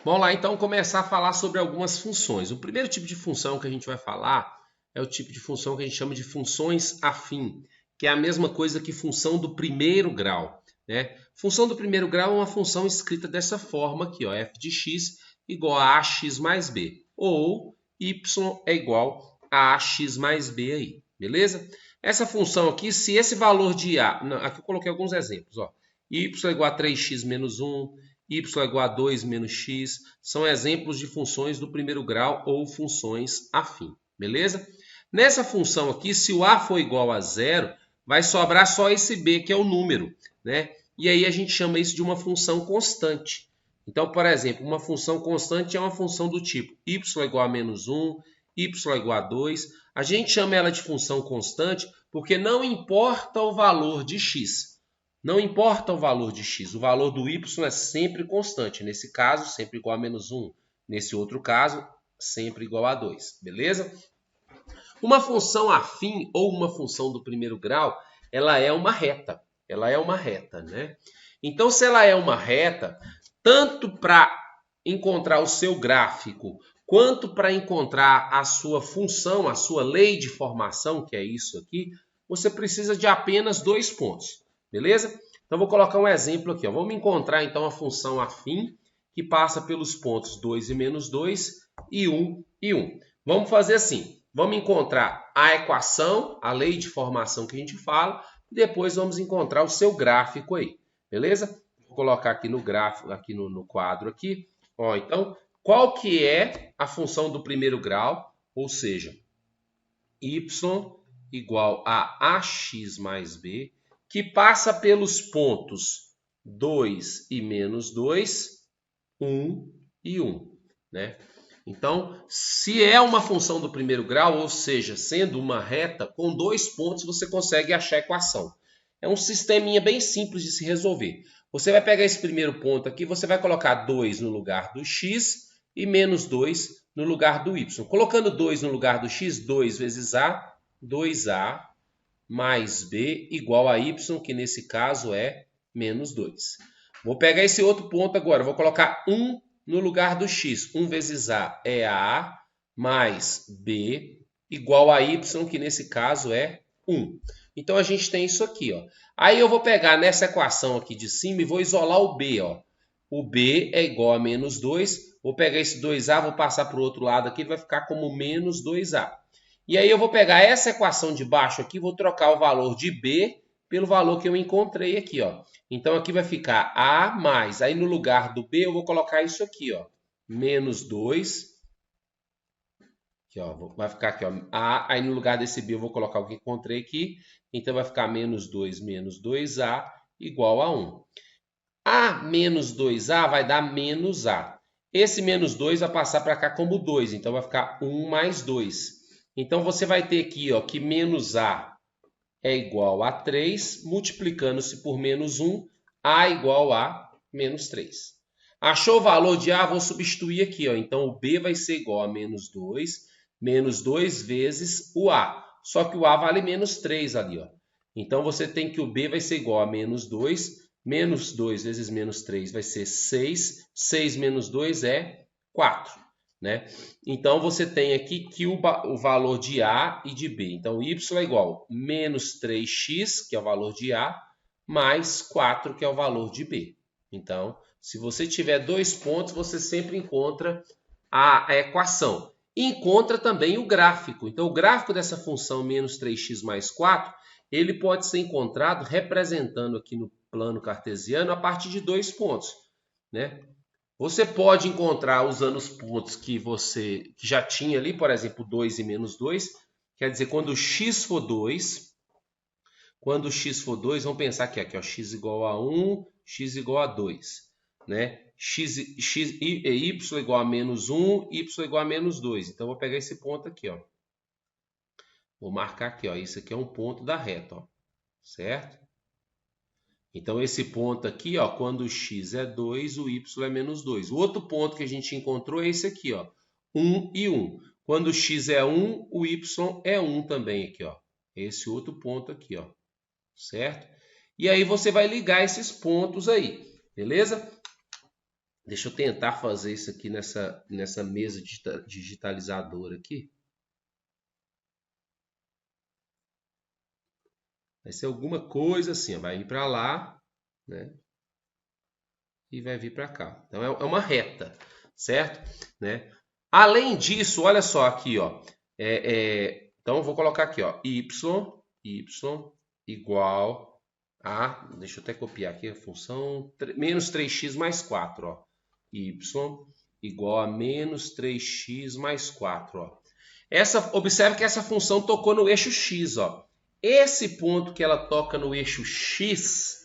Vamos lá então começar a falar sobre algumas funções. O primeiro tipo de função que a gente vai falar é o tipo de função que a gente chama de funções afim, que é a mesma coisa que função do primeiro grau, né? Função do primeiro grau é uma função escrita dessa forma aqui, ó, f de x igual a ax mais b, ou y é igual a ax mais b aí, beleza? Essa função aqui, se esse valor de a, não, aqui eu coloquei alguns exemplos, ó, y é igual a 3x menos 1, y é igual a 2 menos x, são exemplos de funções do primeiro grau ou funções afim, beleza? Nessa função aqui, se o a for igual a zero, vai sobrar só esse b, que é o número, né? E aí a gente chama isso de uma função constante. Então, por exemplo, uma função constante é uma função do tipo y é igual a menos 1, y é igual a 2. A gente chama ela de função constante porque não importa o valor de x. Não importa o valor de x, o valor do y é sempre constante. Nesse caso, sempre igual a menos 1. Nesse outro caso, sempre igual a 2. Beleza? Uma função afim ou uma função do primeiro grau, ela é uma reta. Ela é uma reta, né? Então, se ela é uma reta, tanto para encontrar o seu gráfico, quanto para encontrar a sua função, a sua lei de formação, que é isso aqui, você precisa de apenas dois pontos. Beleza? Então, vou colocar um exemplo aqui. Ó. Vamos encontrar, então, a função afim, que passa pelos pontos 2 e menos 2, e 1 e 1. Vamos fazer assim. Vamos encontrar a equação, a lei de formação que a gente fala, e depois vamos encontrar o seu gráfico aí. Beleza? Vou colocar aqui no gráfico, aqui no quadro aqui. Ó, então, qual que é a função do primeiro grau? Ou seja, y igual a ax mais b, que passa pelos pontos 2 e menos 2, 1 e 1, né? Então, se é uma função do primeiro grau, ou seja, sendo uma reta, com dois pontos você consegue achar a equação. É um sisteminha bem simples de se resolver. Você vai pegar esse primeiro ponto aqui, você vai colocar 2 no lugar do x e menos 2 no lugar do y. Colocando 2 no lugar do x, 2 vezes a, 2a mais b igual a y, que nesse caso é menos 2. Vou pegar esse outro ponto agora, vou colocar 1 no lugar do x. 1 vezes a é a, mais b igual a y, que nesse caso é 1. Então a gente tem isso aqui, ó. Aí eu vou pegar nessa equação aqui de cima e vou isolar o b, ó. O b é igual a menos 2. Vou pegar esse 2a, vou passar para o outro lado aqui, vai ficar como menos 2a. E aí eu vou pegar essa equação de baixo aqui, vou trocar o valor de b pelo valor que eu encontrei aqui, ó. Então aqui vai ficar a mais, aí no lugar do b eu vou colocar isso aqui, ó, menos 2, aqui, ó, vai ficar aqui, ó, a, aí no lugar desse b eu vou colocar o que encontrei aqui, então vai ficar menos 2a igual a 1. A menos 2a vai dar menos a. Esse menos 2 vai passar para cá como 2, então vai ficar 1 mais 2. Então você vai ter aqui, ó, que menos a é igual a 3, multiplicando-se por menos 1, a igual a menos 3. Achou o valor de a? Vou substituir aqui, ó. Então o b vai ser igual a menos 2 vezes o a. Só que o a vale menos 3 ali, ó. Então você tem que o b vai ser igual a menos 2, menos 2 vezes menos 3 vai ser 6, 6 menos 2 é 4. Né? Então, você tem aqui que o valor de A e de B. Então, y é igual a menos 3x, que é o valor de A, mais 4, que é o valor de B. Então, se você tiver dois pontos, você sempre encontra a equação. E encontra também o gráfico. Então, o gráfico dessa função menos 3x mais 4, ele pode ser encontrado representando aqui no plano cartesiano a partir de dois pontos. Né? Você pode encontrar usando os pontos que você que já tinha ali, por exemplo, 2 e menos 2. Quer dizer, quando x for 2, vamos pensar aqui ó, x igual a 1, x igual a 2. Né? Y igual a menos 1, y igual a menos 2. Então, eu vou pegar esse ponto aqui. Ó. Vou marcar aqui. Ó. Isso aqui é um ponto da reta. Ó. Certo? Então, esse ponto aqui, ó, quando o x é 2, o y é menos 2. O outro ponto que a gente encontrou é esse aqui, ó, 1 e 1. Quando o x é 1, o y é 1 também aqui, ó. Esse outro ponto aqui, ó. Certo? E aí você vai ligar esses pontos aí, beleza? Deixa eu tentar fazer isso aqui nessa mesa digitalizadora aqui. Vai ser alguma coisa assim, ó, vai vir para lá, né? E vai vir para cá. Então é uma reta, certo? Né? Além disso, olha só aqui, ó. Então eu vou colocar aqui, ó, y igual a, deixa eu até copiar aqui a função, menos 3x mais 4, ó. Y igual a menos 3x mais 4, ó. Observe que essa função tocou no eixo x, ó. Esse ponto que ela toca no eixo x,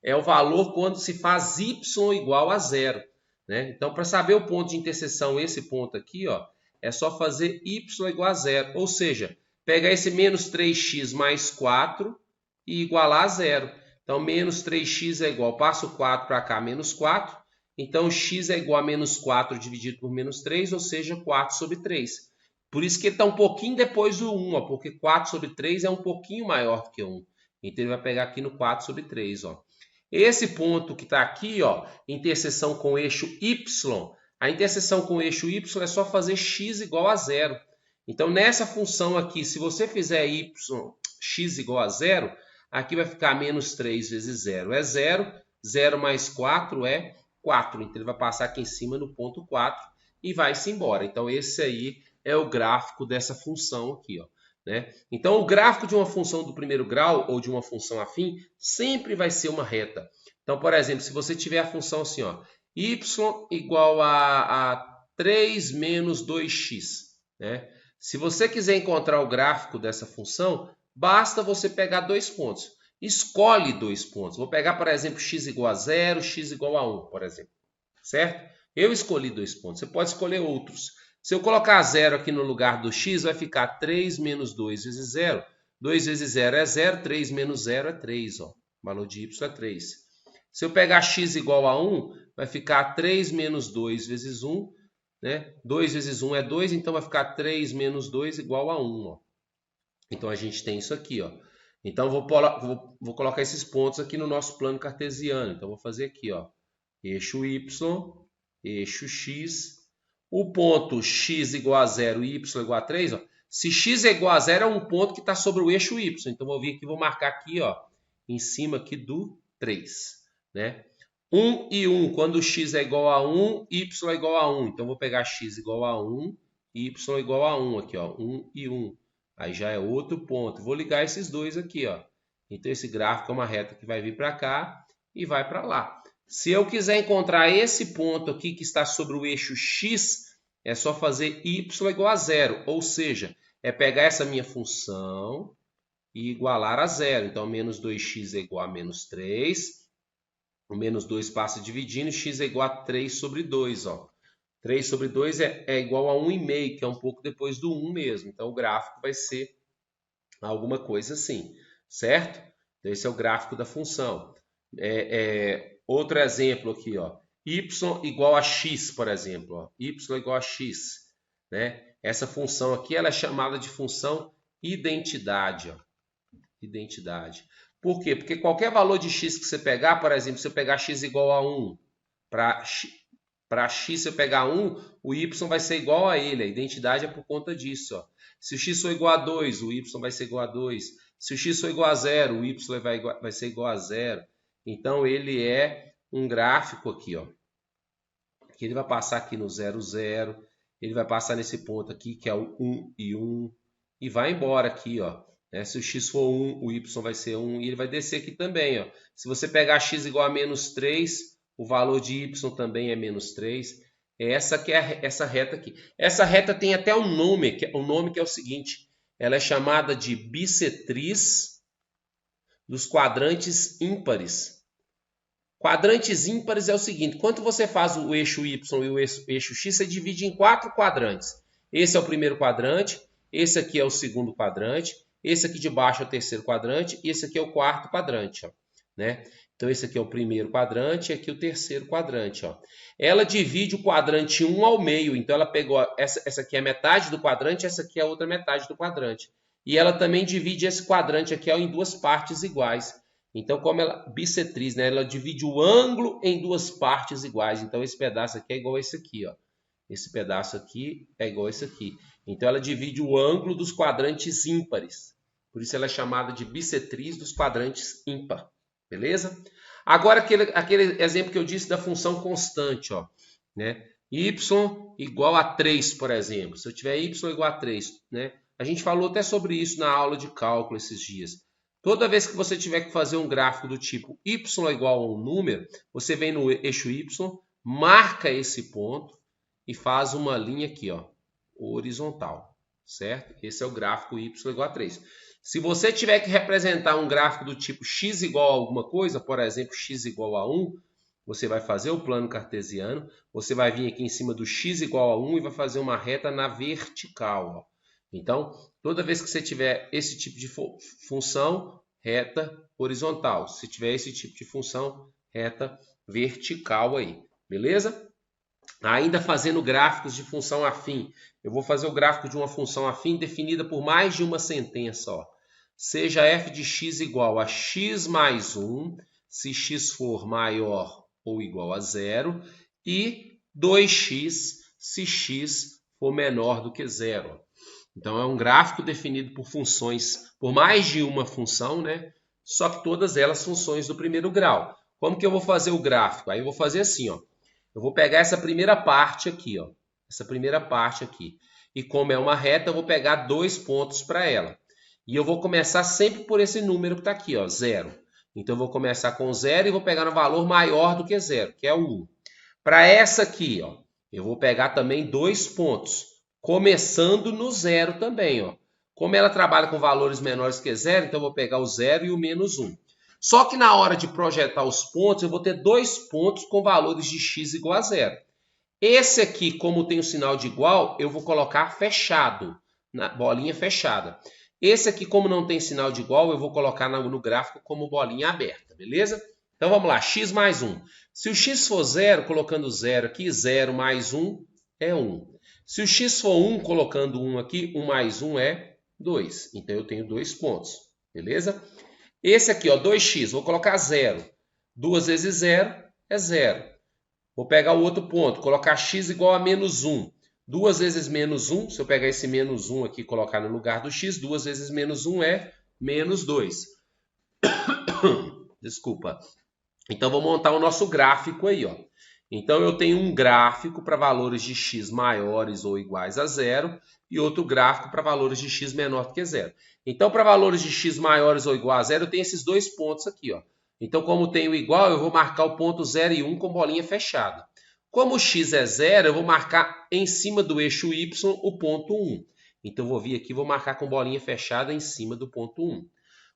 é o valor quando se faz y igual a zero, né? Então, para saber o ponto de interseção, esse ponto aqui, ó, é só fazer y igual a zero. Ou seja, pegar esse menos 3x mais 4 e igualar a zero. Então, menos 3x é igual, passo 4 para cá, menos 4. Então, x é igual a menos 4 dividido por menos 3, ou seja, 4 sobre 3. Por isso que ele está um pouquinho depois do 1, ó, porque 4 sobre 3 é um pouquinho maior do que 1. Então, ele vai pegar aqui no 4 sobre 3, ó. Esse ponto que está aqui, ó, interseção com o eixo y, a interseção com o eixo y é só fazer x igual a zero. Então, nessa função aqui, se você fizer x igual a zero, aqui vai ficar menos 3 vezes 0 é 0, 0 mais 4 é 4. Então, ele vai passar aqui em cima no ponto 4 e vai-se embora. Então, esse aí é o gráfico dessa função aqui, ó. Né? Então, o gráfico de uma função do primeiro grau ou de uma função afim sempre vai ser uma reta. Então, por exemplo, se você tiver a função assim, ó, y igual a 3 menos 2x. Né? Se você quiser encontrar o gráfico dessa função, basta você pegar 2 pontos. Escolhe 2 pontos. Vou pegar, por exemplo, x igual a 0, x igual a 1, por exemplo. Certo? Eu escolhi 2 pontos. Você pode escolher outros. Se eu colocar 0 aqui no lugar do x, vai ficar 3 menos 2 vezes 0. 2 vezes 0 é 0, 3 menos 0 é 3. Ó. O valor de y é 3. Se eu pegar x igual a 1, vai ficar 3 menos 2 vezes 1. Né? 2 vezes 1 é 2, então vai ficar 3 menos 2 igual a 1. Ó. Então, a gente tem isso aqui. Ó. Então, vou colocar esses pontos aqui no nosso plano cartesiano. Então, vou fazer aqui, ó, eixo y, eixo x. O ponto x igual a 0 e y igual a 3, ó, se x é igual a 0 é um ponto que está sobre o eixo y. Então, vou vir aqui e vou marcar aqui, ó, em cima aqui do 3. Né? 1 e 1, quando x é igual a 1, y é igual a 1. Então, vou pegar x igual a 1 e y igual a 1 aqui, ó, 1 e 1. Aí já é outro ponto. Vou ligar esses dois aqui, ó. Então, esse gráfico é uma reta que vai vir para cá e vai para lá. Se eu quiser encontrar esse ponto aqui que está sobre o eixo x, é só fazer y igual a 0. Ou seja, é pegar essa minha função e igualar a 0. Então, menos 2x é igual a menos 3. O menos 2 passa dividindo, x é igual a 3 sobre 2. Ó. 3 sobre 2 é igual a 1,5, que é um pouco depois do 1 mesmo. Então, o gráfico vai ser alguma coisa assim, certo? Então, esse é o gráfico da função. Outro exemplo aqui, ó. Y igual a x, por exemplo. Ó. Y igual a x. Né? Essa função aqui ela é chamada de função identidade. Ó. Identidade. Por quê? Porque qualquer valor de x que você pegar, por exemplo, se eu pegar x igual a 1, para x se eu pegar 1, o y vai ser igual a ele. A identidade é por conta disso. Ó. Se o x for igual a 2, o y vai ser igual a 2. Se o x for igual a 0, o y vai ser igual a 0. Então, ele é um gráfico aqui, ó. Que ele vai passar aqui no 0, 0. Ele vai passar nesse ponto aqui, que é o 1 e 1. E vai embora aqui, ó. Se o x for 1, o y vai ser 1. E ele vai descer aqui também, ó. Se você pegar x igual a menos 3, o valor de y também é menos 3. Essa que é essa reta aqui. Essa reta tem até um nome que é o seguinte. Ela é chamada de bissetriz dos quadrantes ímpares. Quadrantes ímpares é o seguinte, quando você faz o eixo Y e o eixo X, você divide em 4 quadrantes. Esse é o primeiro quadrante, esse aqui é o segundo quadrante, esse aqui de baixo é o terceiro quadrante e esse aqui é o quarto quadrante. Ó, né? Então, esse aqui é o primeiro quadrante e aqui o terceiro quadrante. Ó. Ela divide o quadrante 1 ao meio, então ela pegou, essa aqui é a metade do quadrante, essa aqui é a outra metade do quadrante. E ela também divide esse quadrante aqui ó, em 2 partes iguais. Então, como ela bissetriz, né? Ela divide o ângulo em duas partes iguais. Então, esse pedaço aqui é igual a esse aqui, ó. Esse pedaço aqui é igual a esse aqui. Então, ela divide o ângulo dos quadrantes ímpares. Por isso, ela é chamada de bissetriz dos quadrantes ímpar. Beleza? Agora, aquele exemplo que eu disse da função constante, ó, né? Y igual a 3, por exemplo. Se eu tiver y igual a 3, né? A gente falou até sobre isso na aula de cálculo esses dias. Toda vez que você tiver que fazer um gráfico do tipo y igual a um número, você vem no eixo y, marca esse ponto e faz uma linha aqui, ó, horizontal, certo? Esse é o gráfico y igual a 3. Se você tiver que representar um gráfico do tipo x igual a alguma coisa, por exemplo, x igual a 1, você vai fazer o plano cartesiano, você vai vir aqui em cima do x igual a 1 e vai fazer uma reta na vertical, ó. Então, toda vez que você tiver esse tipo de função, reta horizontal. Se tiver esse tipo de função, reta vertical aí. Beleza? Ainda fazendo gráficos de função afim. Eu vou fazer o gráfico de uma função afim definida por mais de uma sentença. Ó. Seja f de x igual a x mais 1, se x for maior ou igual a 0, e 2x se x for menor do que 0. Então, é um gráfico definido por funções, por mais de uma função, né? Só que todas elas funções do primeiro grau. Como que eu vou fazer o gráfico? Aí eu vou fazer assim, ó. Eu vou pegar essa primeira parte aqui, ó. Essa primeira parte aqui. E como é uma reta, eu vou pegar 2 pontos para ela. E eu vou começar sempre por esse número que está aqui, ó, 0. Então, eu vou começar com 0 e vou pegar um valor maior do que 0, que é o 1. Para essa aqui, ó, eu vou pegar também 2 pontos. Começando no 0 também, ó. Como ela trabalha com valores menores que 0, então eu vou pegar o 0 e o menos 1. Só que na hora de projetar os pontos, eu vou ter 2 pontos com valores de x igual a 0. Esse aqui, como tem o sinal de igual, eu vou colocar fechado, na bolinha fechada. Esse aqui, como não tem sinal de igual, eu vou colocar no gráfico como bolinha aberta, beleza? Então vamos lá, x mais 1. Se o x for 0, colocando 0 aqui, 0 mais 1 é 1. Se o x for 1, colocando 1 aqui, 1 mais 1 é 2. Então, eu tenho 2 pontos, beleza? Esse aqui, ó, 2x, vou colocar 0. 2 vezes 0 é 0. Vou pegar o outro ponto, colocar x igual a menos 1. 2 vezes menos 1, se eu pegar esse menos 1 aqui e colocar no lugar do x, 2 vezes menos 1 é menos 2. Desculpa. Então, vou montar o nosso gráfico aí, ó. Então, eu tenho um gráfico para valores de x maiores ou iguais a 0 e outro gráfico para valores de x menor do que 0. Então, para valores de x maiores ou igual a 0, eu tenho esses 2 pontos aqui, ó. Então, como tenho igual, eu vou marcar o ponto 0 e 1 com bolinha fechada. Como o x é 0, eu vou marcar em cima do eixo y o ponto 1. Então, eu vou vir aqui e vou marcar com bolinha fechada em cima do ponto 1.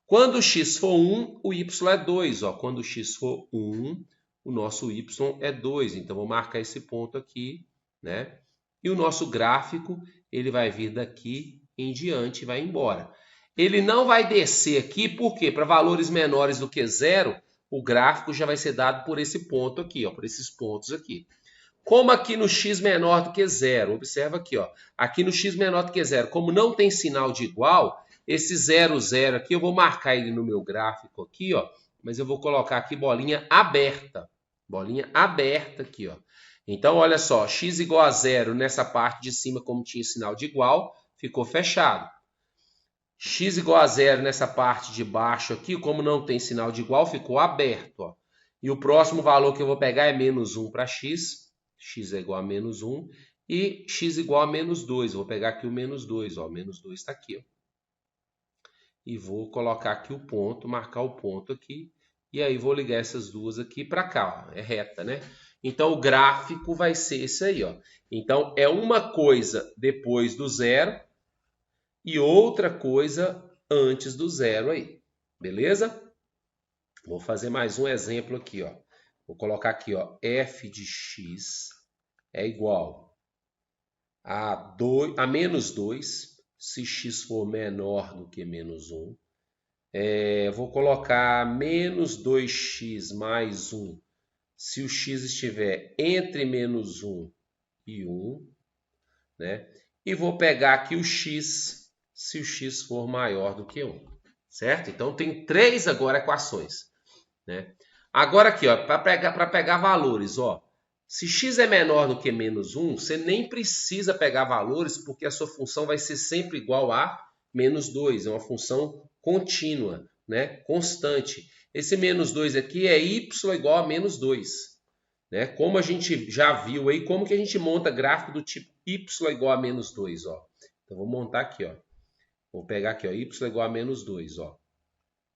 Quando o x for 1, o y é 2. Ó. Quando o x for 1, o nosso y é 2. Então, vou marcar esse ponto aqui, né? E o nosso gráfico, ele vai vir daqui em diante e vai embora. Ele não vai descer aqui, por quê? Para valores menores do que 0, o gráfico já vai ser dado por esse ponto aqui, ó, por esses pontos aqui. Como aqui no x menor do que 0, observa aqui, ó, aqui no x menor do que 0, como não tem sinal de igual, esse 0, 0 aqui, eu vou marcar ele no meu gráfico aqui, ó, mas eu vou colocar aqui bolinha aberta aqui, ó. Então, olha só, x igual a 0 nessa parte de cima, como tinha sinal de igual, ficou fechado. X igual a 0 nessa parte de baixo aqui, como não tem sinal de igual, ficou aberto, ó. E o próximo valor que eu vou pegar é menos 1 para x. X é igual a menos 1. E x igual a menos 2. Eu vou pegar aqui o menos 2, ó. Menos 2 está aqui, ó. E vou colocar aqui o ponto, marcar o ponto aqui. E aí vou ligar essas duas aqui para cá, ó. É reta, né? Então, o gráfico vai ser esse aí, ó. Então, é uma coisa depois do 0 e outra coisa antes do 0 aí. Beleza? Vou fazer mais um exemplo aqui, ó. Vou colocar aqui, ó, f de x é igual a menos 2, se x for menor do que menos 1. Vou colocar menos 2x mais 1, se o x estiver entre menos 1 e 1, né? E vou pegar aqui o x, se o x for maior do que 1, certo? Então, tem 3 agora equações. né? Agora aqui, para pegar valores, ó, se x é menor do que menos 1, você nem precisa pegar valores, porque a sua função vai ser sempre igual a menos 2. É uma função contínua, né? Constante. Esse menos 2 aqui é y igual a menos 2. Né? Como a gente já viu aí, como que a gente monta gráfico do tipo y igual a menos 2. Ó. Então, vou montar aqui. Ó. Vou pegar aqui, ó, y igual a menos 2. Ó.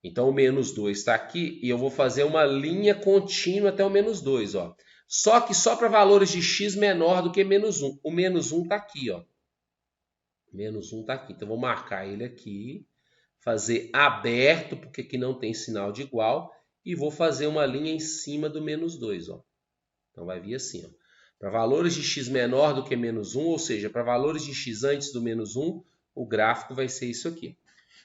Então, o menos 2 está aqui e eu vou fazer uma linha contínua até o menos 2. Ó. Só que só para valores de x menor do que menos 1. O menos 1 está aqui. Ó. Menos 1 está aqui. Então, vou marcar ele aqui, fazer aberto, porque aqui não tem sinal de igual, e vou fazer uma linha em cima do menos 2. Ó. Então, vai vir assim. Para valores de x menor do que menos 1, ou seja, para valores de x antes do menos 1, o gráfico vai ser isso aqui.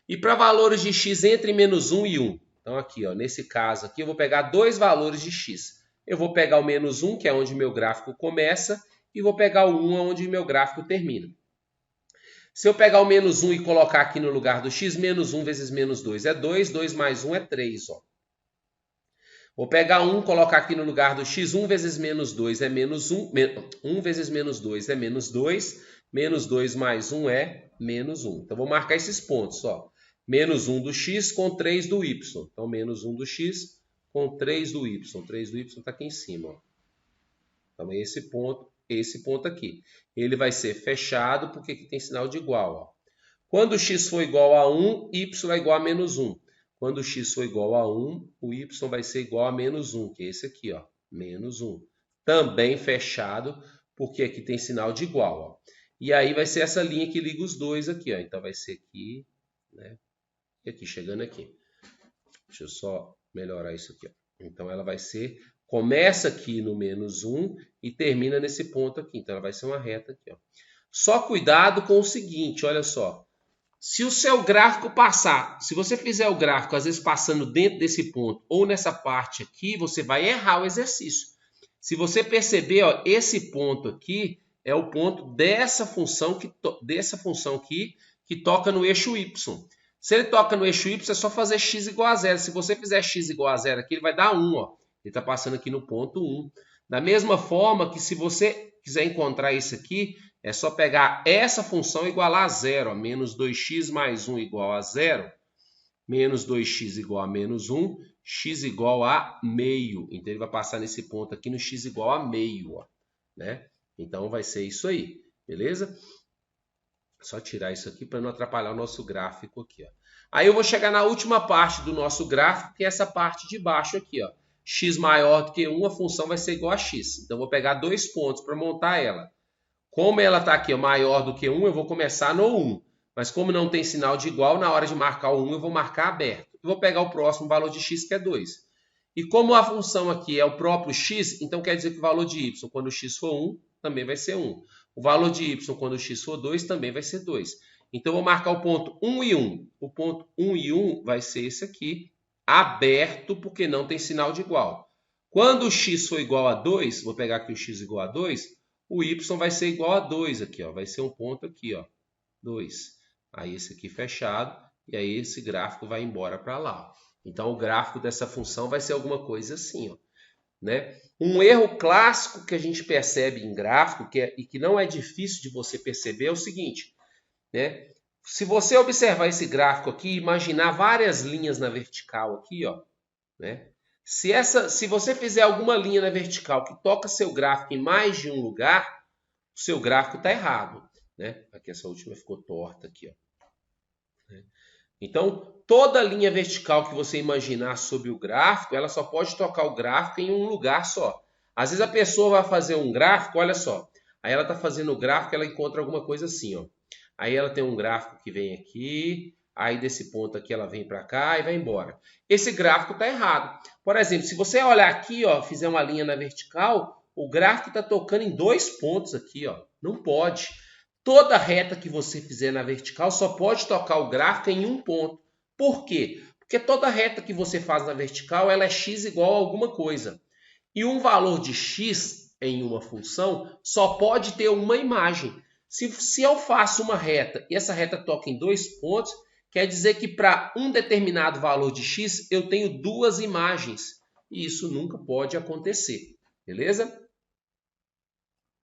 E para valores de x entre menos 1 e 1, então aqui, ó, nesse caso aqui, eu vou pegar dois valores de x. Eu vou pegar o menos 1, que é onde meu gráfico começa, e vou pegar o 1, onde meu gráfico termina. Se eu pegar o menos 1 e colocar aqui no lugar do x, menos 1 vezes menos 2 é 2, 2 mais 1 é 3, ó. Vou pegar 1, colocar aqui no lugar do x, 1 vezes menos 2 é menos 1, 1 vezes menos 2 é menos 2, menos 2 mais 1 é menos 1. Então, vou marcar esses pontos, ó. Menos 1 do x com 3 do y. Então, menos 1 do x com 3 do y. 3 do y está aqui em cima, ó. Então, esse ponto aqui. Ele vai ser fechado porque aqui tem sinal de igual, ó. Quando x for igual a 1, y é igual a menos 1. Quando x for igual a 1, o y vai ser igual a menos 1, que é esse aqui, ó, menos 1. Também fechado, porque aqui tem sinal de igual, ó. E aí vai ser essa linha que liga os dois aqui, ó. Então vai ser aqui, né? E aqui, chegando aqui. Deixa eu só melhorar isso aqui, ó. Então ela vai ser, começa aqui no menos 1 e termina nesse ponto aqui. Então ela vai ser uma reta aqui, ó. Só cuidado com o seguinte, olha só. Se o seu gráfico passar, se você fizer o gráfico, às vezes passando dentro desse ponto ou nessa parte aqui, você vai errar o exercício. Se você perceber, ó, esse ponto aqui é o ponto dessa função aqui que toca no eixo y. Se ele toca no eixo y, é só fazer x igual a 0. Se você fizer x igual a 0 aqui, ele vai dar 1. Ó. Ele está passando aqui no ponto 1. Da mesma forma que se você quiser encontrar isso aqui, é só pegar essa função e igualar a 0. Ó. Menos 2x mais 1 igual a 0. Menos 2x igual a menos 1. X igual a meio. Então, ele vai passar nesse ponto aqui no x igual a meio. Ó. Né? Então, vai ser isso aí. Beleza? Só tirar isso aqui para não atrapalhar o nosso gráfico aqui. Ó. Aí eu vou chegar na última parte do nosso gráfico, que é essa parte de baixo aqui. Ó. X maior do que 1, a função vai ser igual a x. Então, eu vou pegar dois pontos para montar ela. Como ela está aqui, ó, maior do que 1, eu vou começar no 1. Mas como não tem sinal de igual, na hora de marcar o 1, eu vou marcar aberto. Eu vou pegar o próximo valor de x, que é 2. E como a função aqui é o próprio x, então quer dizer que o valor de y, quando o x for 1, também vai ser 1. O valor de y, quando o x for 2, também vai ser 2. Então, eu vou marcar o ponto 1 e 1. O ponto 1 e 1 vai ser esse aqui, aberto, porque não tem sinal de igual. Quando o x for igual a 2, vou pegar aqui o x igual a 2, o y vai ser igual a 2 aqui, ó. Vai ser um ponto aqui, ó, 2. Aí esse aqui fechado, e aí esse gráfico vai embora para lá. Então, o gráfico dessa função vai ser alguma coisa assim, ó. Né? Um erro clássico que a gente percebe em gráfico, e que não é difícil de você perceber, é o seguinte, né? Se você observar esse gráfico aqui, imaginar várias linhas na vertical aqui, ó, né? Se você fizer alguma linha na vertical que toca seu gráfico em mais de um lugar, o seu gráfico está errado. Né? Aqui essa última ficou torta aqui, ó. Então, toda linha vertical que você imaginar sobre o gráfico, ela só pode tocar o gráfico em um lugar só. Às vezes a pessoa vai fazer um gráfico, olha só. Aí ela está fazendo o gráfico, ela encontra alguma coisa assim, ó. Aí ela tem um gráfico que vem aqui, aí desse ponto aqui ela vem para cá e vai embora. Esse gráfico está errado. Por exemplo, se você olhar aqui, ó, fizer uma linha na vertical, o gráfico está tocando em dois pontos aqui, ó. Não pode. Toda reta que você fizer na vertical só pode tocar o gráfico em um ponto. Por quê? Porque toda reta que você faz na vertical, ela é x igual a alguma coisa. E um valor de x em uma função só pode ter uma imagem. Se eu faço uma reta e essa reta toca em dois pontos, quer dizer que para um determinado valor de x, eu tenho duas imagens. e isso nunca pode acontecer, beleza?